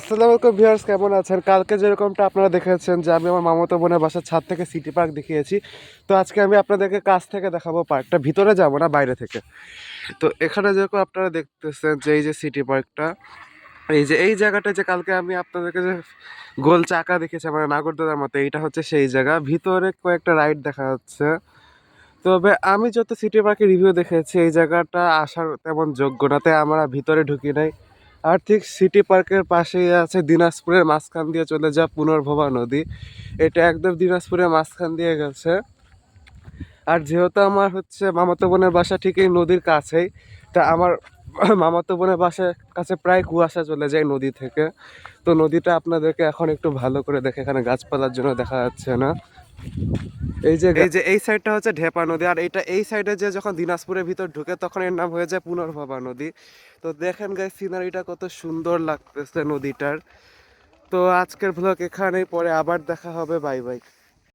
আসসালামু আলাইকুম ভিউয়ার্স, কেমন আছেন? কালকে যেরকমটা আপনারা দেখেছেন যে আমি আমার মামাতো বোনের বাসার ছাদ থেকে সিটি পার্ক দেখিয়েছি। তো আজকে আমি আপনাদেরকে কাছ থেকে দেখাবো পার্কটা, ভিতরে যাব না, বাইরে থেকে। তো এখানে যেরকম আপনারা দেখতেছেন যে এই যে সিটি পার্কটা, এই যে এই জায়গাটা যে কালকে আমি আপনাদেরকে যে গোল চাকা দেখেছি মানে নাগরদোলার মতো, এইটা হচ্ছে সেই জায়গা। ভিতরে কয়েকটা রাইড দেখা যাচ্ছে। তবে আমি যত সিটি পার্কের রিভিউ দেখেছি এই জায়গাটা আসার তেমন যোগ্য না, তাই আমরা ভিতরে ঢুকি নাই। আর ঠিক সিটি পার্কের পাশেই আছে দিনাজপুরের মাঝখান দিয়ে চলে যা পুনর্ভবা নদী। এটা একদম দিনাজপুরের মাঝখান দিয়ে গেছে। আর যেহেতু আমার হচ্ছে মামাতো বোনের বাসা ঠিক এই নদীর কাছেই, তা আমার মামাতো বোনের বাসার কাছে প্রায় কুয়াশা চলে যায় নদী থেকে। তো নদীটা আপনাদেরকে এখন একটু ভালো করে দেখে, এখানে গাছপালার জন্য দেখা যাচ্ছে না। এই যে এই সাইডটা হচ্ছে ঢেপা নদী, আর এটা এই সাইডে যে যখন দিনাজপুরের ভিতর ঢুকে তখন এর নাম হয়ে যায় পুনর্ভবা নদী। তো দেখেন গাইস, সিনারিটা কত সুন্দর লাগতেছে নদীটার। তো আজকের ব্লগ এখানেই, পরে আবার দেখা হবে, বাই বাই।